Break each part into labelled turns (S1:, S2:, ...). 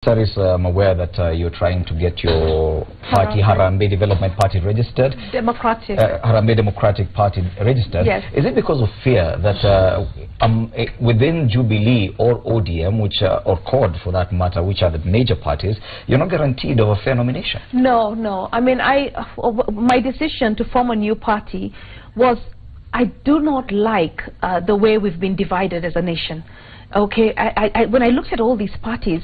S1: Passaris, I'm aware that you're trying to get your party, Harambee Development Party, registered. Harambee Democratic Party registered.
S2: Yes.
S1: Is it because of fear that within Jubilee or ODM, or CORD for that matter, which are the major parties, you're not guaranteed of a fair nomination?
S2: No, no. I mean, my decision to form a new party was, I do not like the way we've been divided as a nation. Okay, when I looked at all these parties,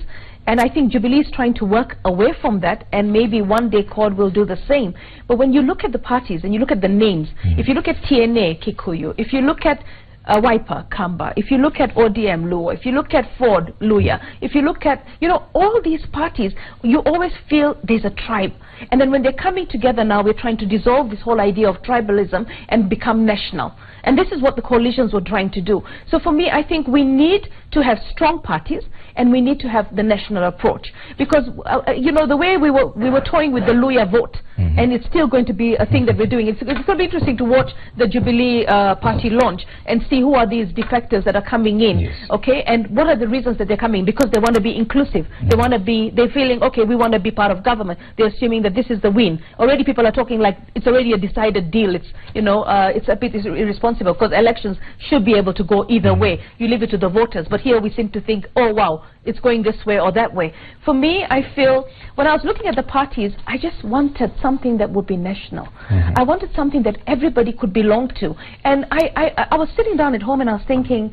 S2: and I think Jubilee is trying to work away from that, and maybe one day CORD will do the same. But when you look at the parties and you look at the names, if you look at TNA, Kikuyu, if you look at Wiper, Kamba, if you look at ODM, Luo, if you look at Ford, Luya, if you look at, all these parties, you always feel there's a tribe. And then when they're coming together now, we're trying to dissolve this whole idea of tribalism and become national. And this is what the coalitions were trying to do. So for me, I think we need to have strong parties, and we need to have the national approach. Because, the way we were toying with the Luya vote, and it's still going to be a thing that we're doing. It's going to be interesting to watch the Jubilee party launch and see who are these defectors that are coming in, okay? And what are the reasons that they're coming? Because they want to be inclusive. They want to be, they're feeling, okay, we want to be part of government. They're assuming that this is the win. Already people are talking like it's already a decided deal. It's, it's a bit irresponsible, because elections should be able to go either way. You leave it to the voters. But here we seem to think, oh, wow, it's going this way or that way. For me, I feel, when I was looking at the parties, I just wanted something that would be national. I wanted something that everybody could belong to. And I was sitting down at home and I was thinking,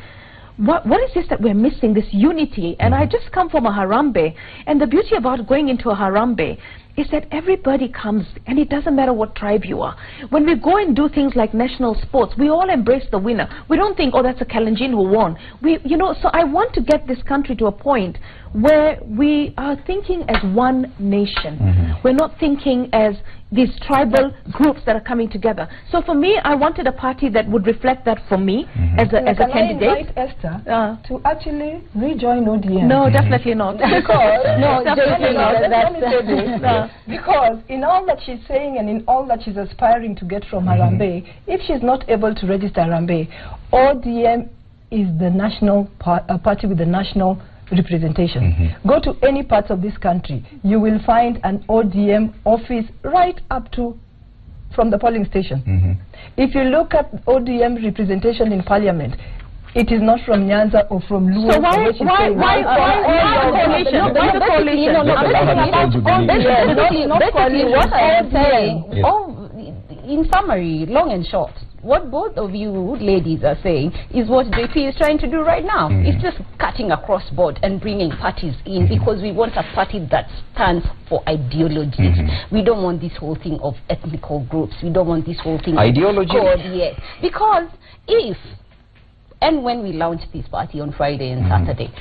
S2: what is this that we're missing, this unity? And I just come from a Harambee. And the beauty about going into a Harambee is that everybody comes, and it doesn't matter what tribe you are. When we go and do things like national sports, we all embrace the winner. We don't think, oh, that's a Kalenjin who won. So I want to get this country to a point where we are thinking as one nation. We're not thinking as these tribal groups that are coming together. So for me, I wanted a party that would reflect that for me as a candidate.
S3: Can I invite Esther to actually rejoin ODM?
S2: No, definitely not.
S3: Because, no,
S2: definitely not.
S3: Let me say this. Because in all that she's saying and in all that she's aspiring to get from Harambee, if she's not able to register Harambee, ODM is the national party with the national representation. Go to any parts of this country, you will find an ODM office right up to from the polling station. If you look at ODM representation in parliament, it is not from Nyanza or from Luo.
S2: So why the coalition?
S4: Basically what I am saying, in summary, long and short, what both of you ladies are saying is what JP is trying to do right now. It's just cutting across board and bringing parties in, because we want a party that stands for ideologies. We don't want this whole thing of ethnical groups. We don't want this whole thing
S1: ideology.
S4: Of yes. Because if and when we launch this party on Friday and Saturday,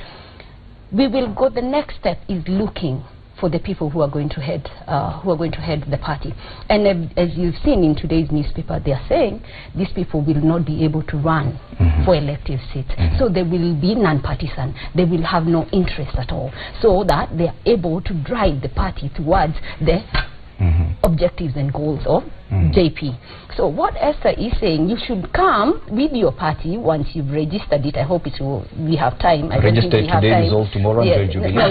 S4: we will go, the next step is looking for the people who are going to head the party. And as you've seen in today's newspaper, they are saying these people will not be able to run for elective seats. So they will be non-partisan. They will have no interest at all, so that they are able to drive the party towards the objectives and goals of JP. So what Esther is saying, you should come with your party once you've registered it. I hope it will. We have time. I
S1: register today, dissolve tomorrow, and Jubilee.
S4: No,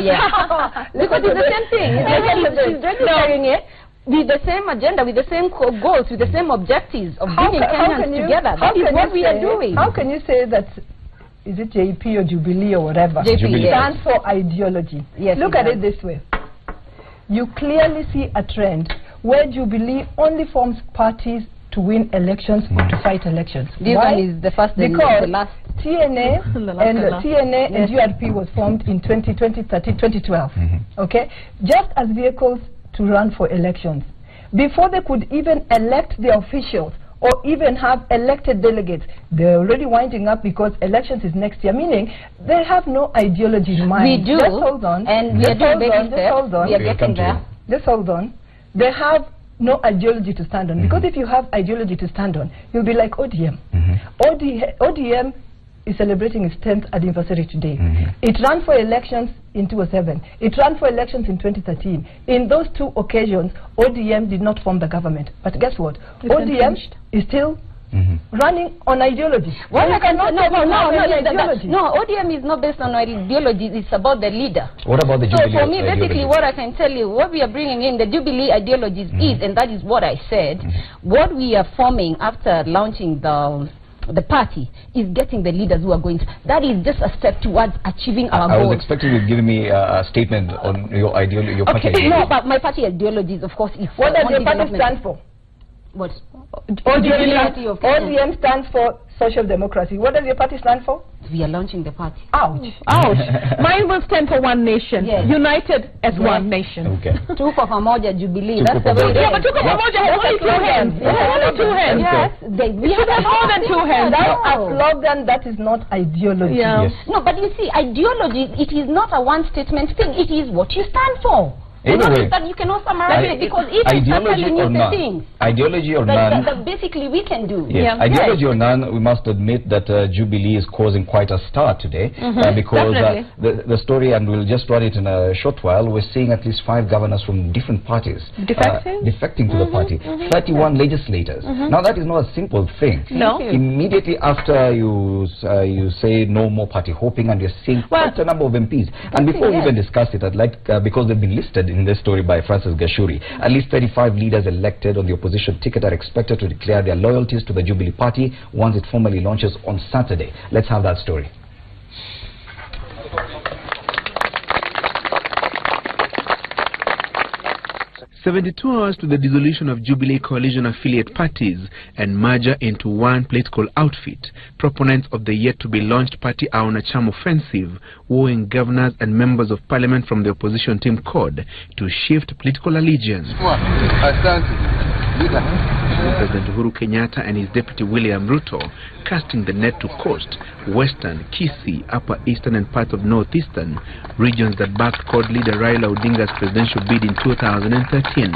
S4: because it's the same thing. She's registering it with the same agenda, with the same goals, with the same objectives of bringing Kenyans together. That is what we are doing.
S3: How can you say that? Is it JP or Jubilee or whatever?
S4: JP
S3: stands for ideology.
S4: Yes,
S3: look at it this way. You clearly see a trend where Jubilee only forms parties to win elections or to fight elections.
S4: This one is the first and the last.
S3: TNA and URP was formed in 2012. Okay, just as vehicles to run for elections. Before they could even elect their officials or even have elected delegates, they're already winding up, because elections is next year, meaning they have no ideology in mind.
S4: We do,
S3: just hold on.
S4: And we are doing baby steps. We are getting there.
S3: Just hold on. They have no ideology to stand on, because if you have ideology to stand on, you'll be like ODM. ODM is celebrating its 10th anniversary today. It ran for elections in 2007. It ran for elections in 2013. In those two occasions, ODM did not form the government. But guess what? ODM is still running on ideology.
S4: Well,
S3: you cannot
S4: no, ODM is not based on ideology. It's about the leader.
S1: What about the Jubilee?
S4: So for me, basically, what I can tell you, what we are bringing in, the Jubilee ideologies is, and that is what I said, what we are forming after launching the party is getting the leaders who are going to, that is just a step towards achieving our goals.
S1: I was expecting you to give me a statement on your ideology, your party ideology.
S4: No, but my party ideologies, of course, is
S3: what does your party stand for?
S4: What?
S3: ODM stands for social democracy. What does your party stand for?
S4: We are launching the party.
S3: Ouch.
S2: Ouch. Mine will stand for one nation.
S4: Yes.
S2: United as one nation.
S1: Okay.
S4: Tuko pamoja Jubilee.
S1: That's the way.
S2: Yeah, but Tuko pamoja has only two hands. Only two hands.
S4: Yes. We have
S2: more than two hands.
S3: That's a slogan. That is not ideology.
S2: Yeah.
S1: Yes.
S4: No, but you see, ideology, it is not a one-statement thing. It is what you stand for.
S1: Anyway,
S4: that you cannot summarize it, because if
S1: ideology or none, ideology or none,
S4: that basically we can do.
S1: Yes. Ideology or none, we must admit that Jubilee is causing quite a stir today, because the story, and we'll just run it in a short while, we're seeing at least 5 governors from different parties defecting to the party, 31 legislators. Now that is not a simple thing.
S2: No.
S1: Immediately after you say no more party hopping, and you're seeing quite a number of MPs. And before we even discuss it, I'd like, because they've been listed in this story by Francis Gashuri, at least 35 leaders elected on the opposition ticket are expected to declare their loyalties to the Jubilee Party once it formally launches on Saturday. Let's have that story.
S5: 72 hours to the dissolution of Jubilee coalition affiliate parties and merger into one political outfit, proponents of the yet-to-be-launched party are on a charm offensive, wooing governors and members of parliament from the opposition team CORD to shift political allegiance. President Uhuru Kenyatta and his deputy William Ruto casting the net to coast, western, Kisii, upper eastern and parts of northeastern, regions that backed CORD leader Raila Odinga's presidential bid in 2013.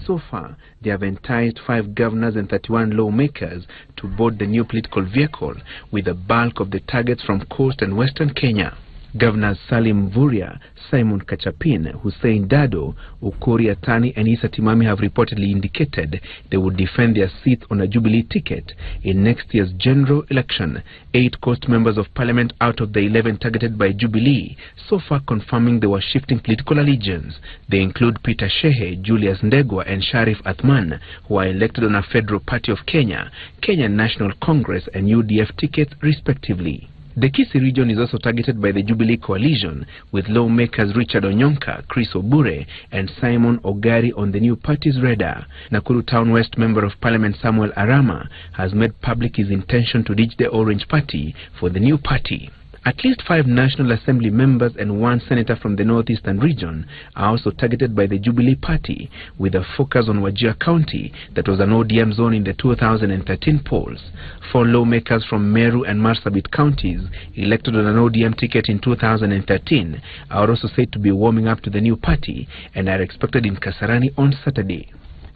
S5: So far, they have enticed 5 governors and 31 lawmakers to board the new political vehicle, with the bulk of the targets from coast and western Kenya. Governors Salim Mvurya, Simon Kachapin, Hussein Dado, Ukuri Atani and Issa Timami have reportedly indicated they would defend their seats on a Jubilee ticket in next year's general election. 8 coast members of parliament out of the 11 targeted by Jubilee, so far confirming they were shifting political allegiance. They include Peter Shehe, Julius Ndegwa and Sharif Athman, who are elected on a Federal Party of Kenya, Kenya National Congress and UDF tickets respectively. The Kisii region is also targeted by the Jubilee coalition, with lawmakers Richard Onyonka, Chris Obure and Simon Ogari on the new party's radar. Nakuru Town West Member of Parliament Samuel Arama has made public his intention to ditch the Orange Party for the new party. At least 5 National Assembly members and 1 senator from the northeastern region are also targeted by the Jubilee Party, with a focus on Wajir County that was an ODM zone in the 2013 polls. 4 lawmakers from Meru and Marsabit counties, elected on an ODM ticket in 2013, are also said to be warming up to the new party and are expected in Kasarani on Saturday.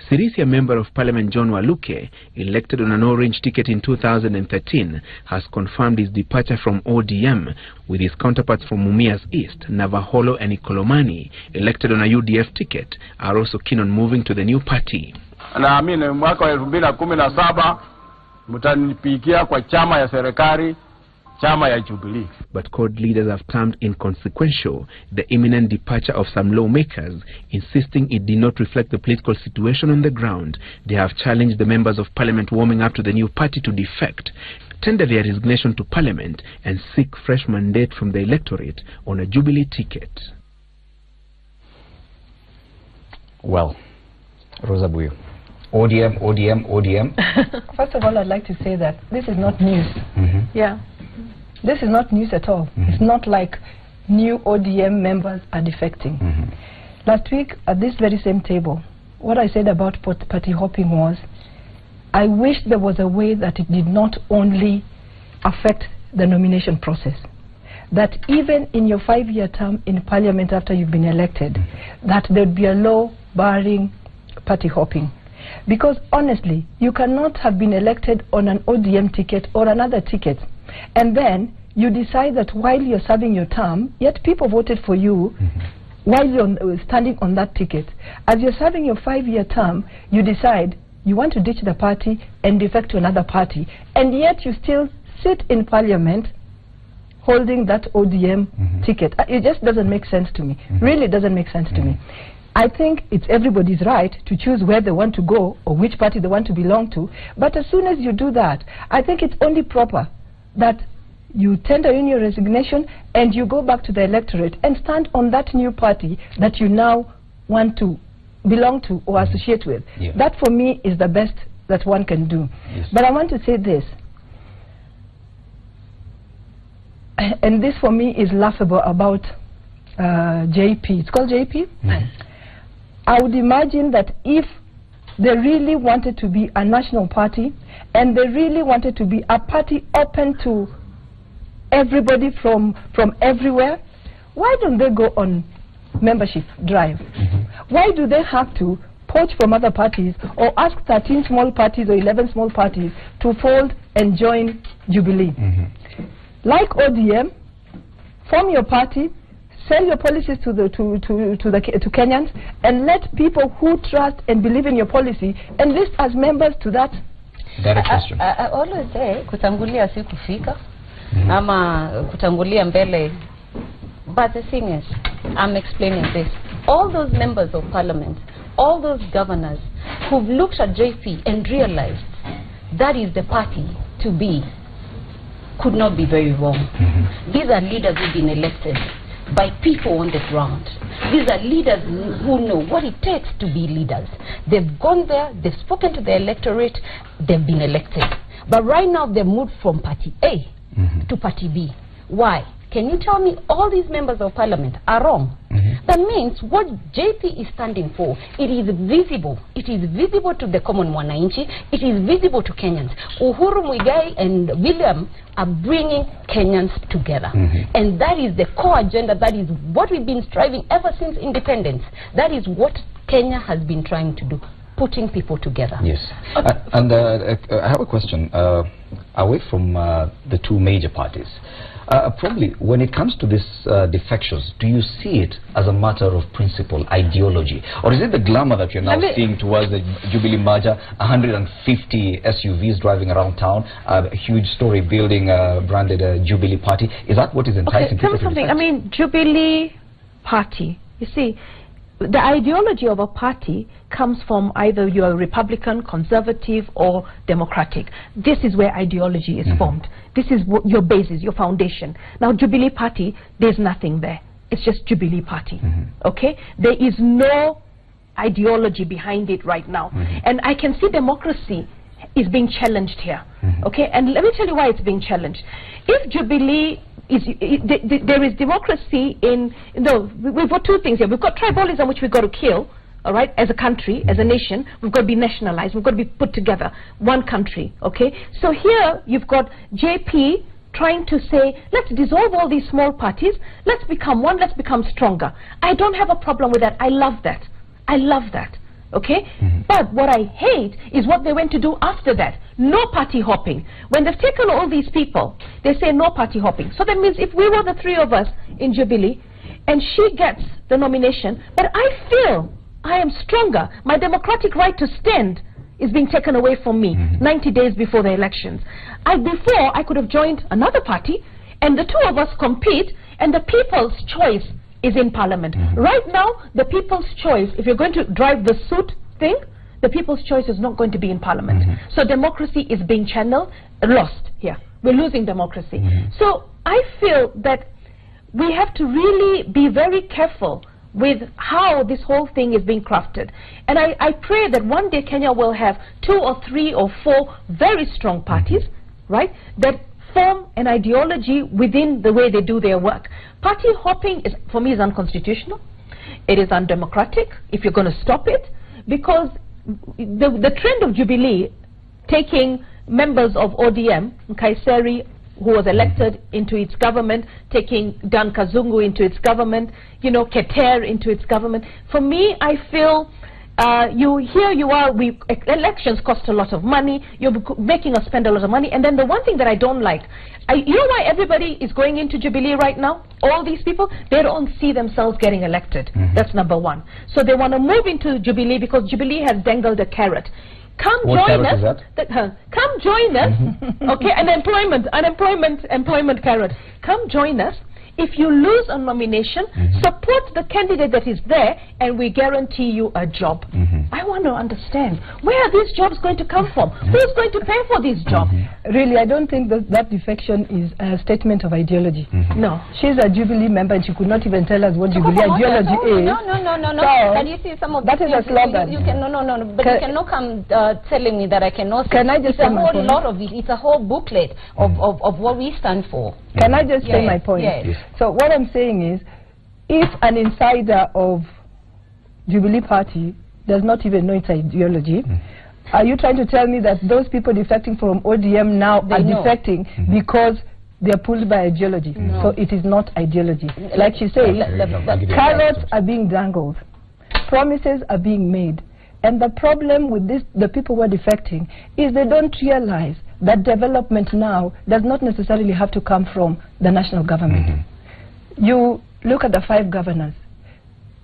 S5: Sirisia Member of Parliament John Waluke, elected on an orange ticket in 2013, has confirmed his departure from ODM, with his counterparts from Mumias East, Navaholo and Ikolomani, elected on a UDF ticket, are also keen on moving to the new party.
S6: Naamini mwaka wa 2017 mtanipigia kwa chama ya serikali, chama ya Jubilee.
S5: But CORD leaders have termed inconsequential the imminent departure of some lawmakers, insisting it did not reflect the political situation on the ground. They have challenged the members of parliament warming up to the new party to defect, tender their resignation to parliament and seek fresh mandate from the electorate on a Jubilee ticket.
S1: Well, Rosa Buyu, ODM.
S3: First of all, I'd like to say that this is not news.
S2: Yeah.
S3: This is not news at all. It's not like new ODM members are defecting. Last week, at this very same table, what I said about party hopping was, I wish there was a way that it did not only affect the nomination process, that even in your 5-year term in parliament after you've been elected, that there'd be a law barring party hopping. Because honestly, you cannot have been elected on an ODM ticket or another ticket, and then you decide that while you're serving your term, yet people voted for you while you're standing on that ticket. As you're serving your 5-year term, you decide you want to ditch the party and defect to another party, and yet you still sit in parliament holding that ODM ticket. It just doesn't make sense to me. Really doesn't make sense to me. I think it's everybody's right to choose where they want to go or which party they want to belong to, but as soon as you do that, I think it's only proper that you tender in your resignation and you go back to the electorate and stand on that new party that you now want to belong to or associate with.
S1: Yeah.
S3: That for me is the best that one can do.
S1: Yes.
S3: But I want to say this, and this for me is laughable about JP. It's called JP? I would imagine that if they really wanted to be a national party and they really wanted to be a party open to everybody from everywhere, why don't they go on membership drive? Why do they have to poach from other parties or ask 13 small parties or 11 small parties to fold and join Jubilee? Like ODM, form your party, sell your policies to Kenyans, and let people who trust and believe in your policy enlist as members to that.
S4: I always say kutangulia si kufika ama kutangulia mbele, but the thing is, I'm explaining this. All those members of parliament, all those governors who've looked at JP and realized that is the party to be, could not be very wrong. These are leaders who've been elected by people on the ground. These are leaders who know what it takes to be leaders. They've gone there, they've spoken to the electorate, they've been elected. But right now they've moved from party A to party B. Why? Can you tell me all these members of parliament are wrong? That means what JP is standing for, it is visible. It is visible to the common mwananchi. It is visible to Kenyans. Uhuru Muigai and William are bringing Kenyans together. And that is the core agenda. That is what we've been striving ever since independence. That is what Kenya has been trying to do, putting people together.
S1: Yes. And I have a question. Away from the two major parties, probably when it comes to this defections, do you see it as a matter of principle, ideology, or is it the glamour that you're now seeing towards the Jubilee merger, 150 SUVs driving around town, a huge story building branded Jubilee party? Is that what is enticing people to
S2: something? I mean, Jubilee party, you see, the ideology of a party comes from either you're a Republican, conservative, or Democratic. This is where ideology is formed. This is what your basis, your foundation. Now, Jubilee Party, there's nothing there. It's just Jubilee Party. Okay? There is no ideology behind it right now. And I can see democracy is being challenged here. Okay? And let me tell you why it's being challenged. If Jubilee there is democracy in, we've got two things here. We've got tribalism, which we've got to kill, all right, as a country, as a nation. We've got to be nationalized. We've got to be put together, one country, okay? So here you've got JP trying to say, let's dissolve all these small parties, let's become one, let's become stronger. I don't have a problem with that. I love that. I love that. Okay? But what I hate is what they went to do after that. No party hopping. When they've taken all these people, they say no party hopping. So that means if we were the three of us in Jubilee, and she gets the nomination, but I feel I am stronger, my democratic right to stand is being taken away from me 90 days before the elections. Before, I could have joined another party, and the two of us compete, and the people's choice is in parliament. Right now, the people's choice, if you're going to drive the suit thing, the people's choice is not going to be in parliament. So democracy is being channeled, lost here. We're losing democracy. So I feel that we have to really be very careful with how this whole thing is being crafted. And I pray that one day Kenya will have 2 or 3 or 4 very strong parties, right, that form an ideology within the way they do their work. Party hopping, is, for me, is unconstitutional. It is undemocratic, if you're going to stop it, because the trend of Jubilee taking members of ODM, Kaiseri, who was elected into its government, taking Dan Kazungu into its government, you know, Keter into its government. For me, I feel here you are, elections cost a lot of money, you're making us spend a lot of money, and then the one thing that I don't like, you know why everybody is going into Jubilee right now? All these people, they don't see themselves getting elected. That's number one. So they want to move into Jubilee because Jubilee has dangled a carrot. Come
S1: What
S2: join
S1: carrot
S2: us.
S1: is that?
S2: Come join us. Okay, and employment carrot. Come join us. If you lose a nomination, support the candidate that is there, and we guarantee you a job. I want to understand, where are these jobs going to come from? Who's going to pay for these jobs?
S3: Really, I don't think that defection is a statement of ideology.
S2: No.
S3: She's a Jubilee member, and she could not even tell us what Jubilee ideology is.
S4: No.
S3: So,
S4: Can you see some of
S3: that is a slogan.
S4: You can, no. But you cannot come telling me that I cannot.
S3: Can I just say my point?
S4: It's a whole lot of it. It's a whole booklet of what we stand for.
S3: Can I just say my point?
S4: Yes.
S3: So what I'm saying is, if an insider of Jubilee Party does not even know its ideology, are you trying to tell me that those people defecting from ODM now are defecting because they are pulled by ideology?
S4: No.
S3: So it is not ideology. Like she says, carrots are being dangled, promises are being made, and the problem with the people who are defecting is they don't realize that development now does not necessarily have to come from the national government. You look at the 5 governors.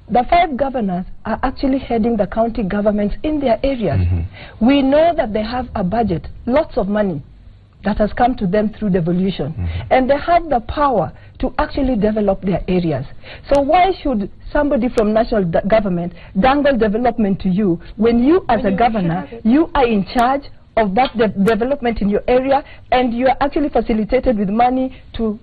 S3: The 5 governors are actually heading the county governments in their areas. We know that they have a budget, lots of money that has come to them through devolution. And they have the power to actually develop their areas. So why should somebody from national government dangle development to you when you as a governor, you are in charge of that development in your area, and you are actually facilitated with money to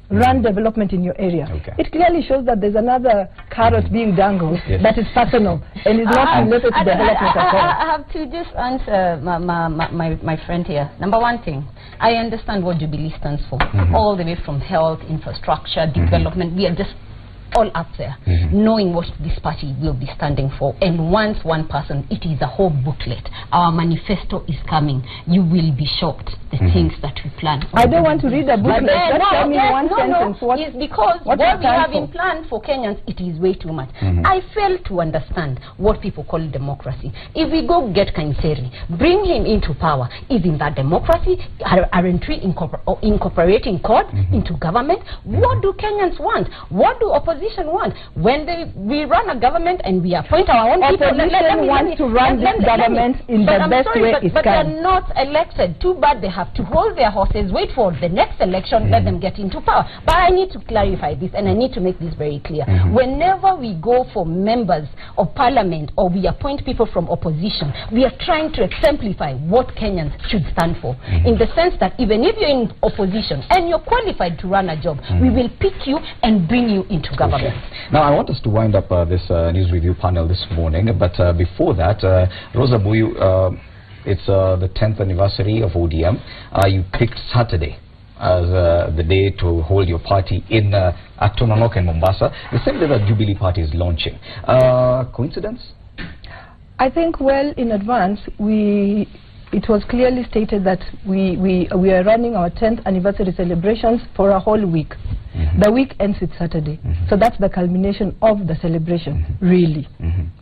S3: run development in your area? It clearly shows that there's another carrot being dangled that is personal and is not related to development at all.
S4: I have to just answer my friend here. Number one thing, I understand what Jubilee stands for, all the way from health, infrastructure, development. We are just all up there, knowing what this party will be standing for. And once one person, it is a whole booklet. Our manifesto is coming. You will be shocked, the things that we plan.
S3: I don't want to read a booklet. Just tell me one sentence.
S4: It's because what we have in plan for Kenyans, it is way too much. I fail to understand what people call democracy. If we go get Kanseri, bring him into power, isn't that democracy? Aren't we incorporating court into government? What do Kenyans want? What do opposition want? When we run a government and we appoint our own people,
S3: opposition wants to run this government in the best way it can.
S4: But they're not elected. Too bad they have to hold their horses, wait for the next election, let them get into power. But I need to clarify this, and I need to make this very clear. Whenever we go for members of parliament or we appoint people from opposition, we are trying to exemplify what Kenyans should stand for. In the sense that even if you're in opposition and you're qualified to run a job, we will pick you and bring you into government.
S1: Now, I want us to wind up this news review panel this morning, but before that, Rosa Buyu, it's the 10th anniversary of ODM. You picked Saturday as the day to hold your party in at Tononok and Mombasa, the same day that Jubilee Party is launching. Coincidence?
S3: I think well in advance, it was clearly stated that we are running our 10th anniversary celebrations for a whole week. The week ends with Saturday. So that's the culmination of the celebration, really.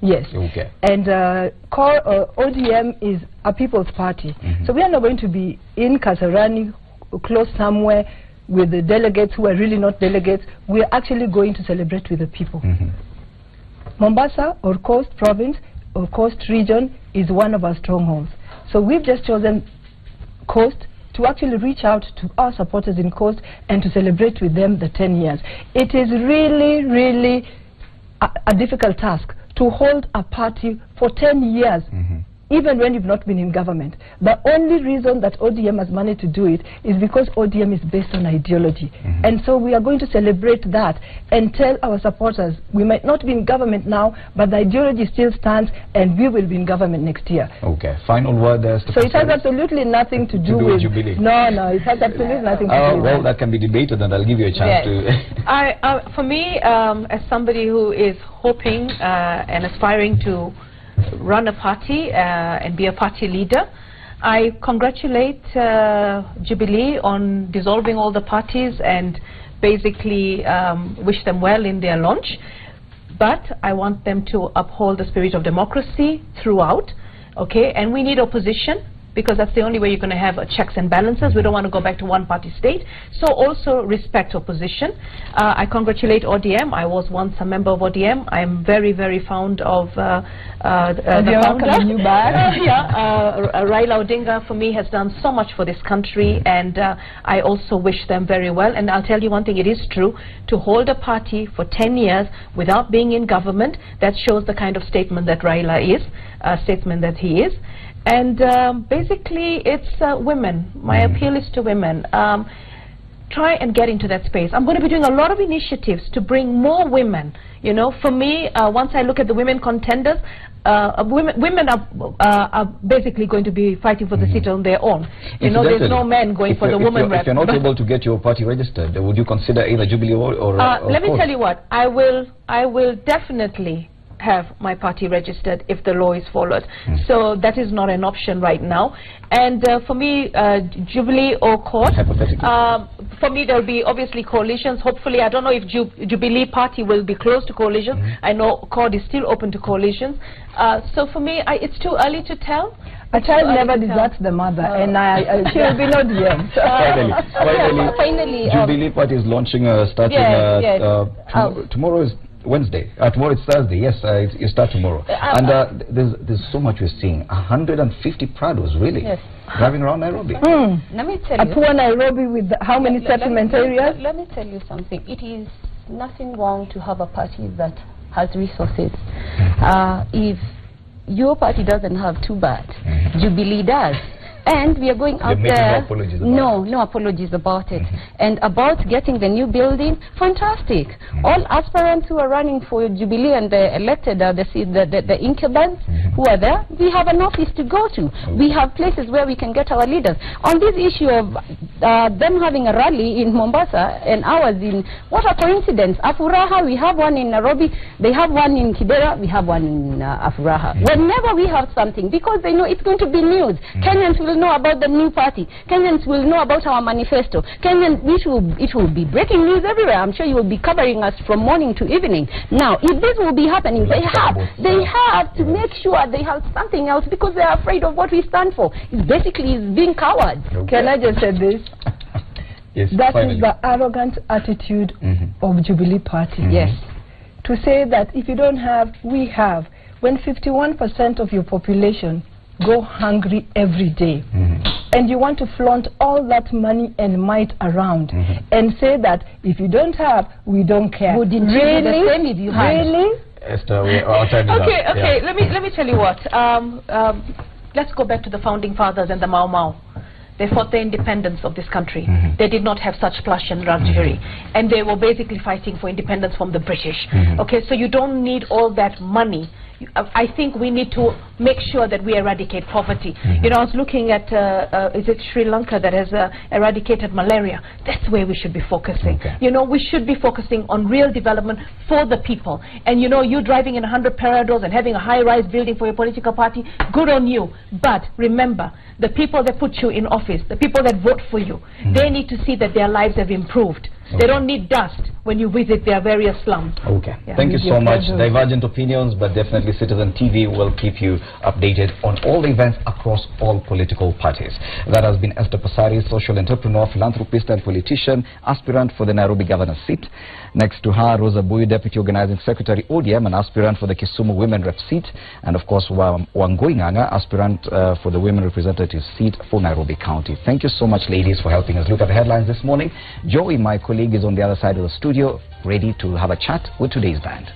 S3: Yes.
S1: Okay.
S3: And ODM is a people's party. So we are not going to be in Kasarani, close somewhere with the delegates who are really not delegates. We are actually going to celebrate with the people. Mombasa or Coast Province or Coast Region is one of our strongholds. So we've just chosen Coast to actually reach out to our supporters in Coast and to celebrate with them the 10 years. It is really, really a difficult task to hold a party for 10 years. Even when you've not been in government. The only reason that ODM has managed to do it is because ODM is based on ideology. And so we are going to celebrate that and tell our supporters, we might not be in government now, but the ideology still stands and we will be in government next year.
S1: Okay. Final word there.
S3: So it has absolutely nothing to do with
S1: Jubilee.
S3: No, it has absolutely nothing to do with
S1: well, that can be debated, and I'll give you a chance to...
S2: For me, as somebody who is hoping and aspiring to run a party and be a party leader, I congratulate Jubilee on dissolving all the parties and basically wish them well in their launch. But I want them to uphold the spirit of democracy throughout, okay? And we need opposition, because that's the only way you're going to have checks and balances. We don't want to go back to one-party state. So also respect opposition. I congratulate ODM. I was once a member of ODM. I'm very, very fond of the founder.
S3: You back.
S2: Raila Odinga, for me, has done so much for this country, and I also wish them very well. And I'll tell you one thing, it is true, to hold a party for 10 years without being in government, that shows the kind of statement that Raila is, statement that he is. And basically, it's women. My appeal is to women. Try and get into that space. I'm going to be doing a lot of initiatives to bring more women. You know, for me, once I look at the women contenders, women are basically going to be fighting for the seat on their own. You know, there's no men going for the woman rep.
S1: If you're not able to get your party registered, would you consider either Jubilee or
S2: let me tell you what, I will definitely have my party registered if the law is followed. So that is not an option right now. And for me, Jubilee or court, for me there will be obviously coalitions. Hopefully, I don't know if Jubilee party will be close to coalitions. I know court is still open to coalitions. So for me, it's too early to tell.
S3: A child never deserts the mother, and she will be not young.
S1: Finally, Jubilee party is launching starting tomorrow is Wednesday. Tomorrow it's Thursday. Yes, you start tomorrow. And there's so much we're seeing. 150 Prados, really, driving around Nairobi.
S4: Let me tell you.
S3: A poor Nairobi with how many settlement areas?
S4: Let me tell you something. It is nothing wrong to have a party that has resources. If your party doesn't have, too bad. Jubilee does. And we are going out there. No apologies about it. And about getting the new building, fantastic. All aspirants who are running for Jubilee and the elected, the incumbents who are there, we have an office to go to. We have places where we can get our leaders. On this issue of them having a rally in Mombasa and ours in, what a coincidence. Afuraha, we have one in Nairobi, they have one in Kibera, we have one in Afuraha. Whenever we have something, because they know it's going to be news, Kenyans will know about the new party. Kenyans will know about our manifesto. Kenyans, it will be breaking news everywhere. I'm sure you will be covering us from morning to evening. Now, if this will be happening, they have to make sure they have something else, because they are afraid of what we stand for. It's basically being cowards.
S3: Can I just say this?
S1: Yes,
S3: that is the arrogant attitude of Jubilee Party.
S2: Yes.
S3: To say that if you don't have, we have. When 51% of your population go hungry every day, and you want to flaunt all that money and might around, and say that if you don't have, we don't care.
S4: Wouldn't you do the same if you had?
S3: Really?
S1: Esther, our time is up.
S2: Okay. Let me tell you what. Let's go back to the founding fathers and the Mau Mau. They fought the independence of this country. They did not have such plush and luxury. And they were basically fighting for independence from the British. Okay, so you don't need all that money. I think we need to make sure that we eradicate poverty. You know, I was looking at, is it Sri Lanka that has eradicated malaria? That's where we should be focusing. You know, we should be focusing on real development for the people. And you know, you driving in 100 Parados and having a high-rise building for your political party, good on you. But remember, the people that put you in office, the people that vote for you, they need to see that their lives have improved. They don't need dust when you visit their various slums.
S1: Thank you so much. Divergent opinions, but definitely Citizen TV will keep you updated on all the events across all political parties. That has been Esther Passaris, social entrepreneur, philanthropist and politician, aspirant for the Nairobi governor's seat. Next to her, Rosa Buyu, deputy organizing secretary, ODM, and aspirant for the Kisumu women rep seat. And of course, Wambui, aspirant for the women representative seat for Nairobi County. Thank you so much, ladies, for helping us look at the headlines this morning. Joey, my colleague, is on the other side of the studio, ready to have a chat with today's band.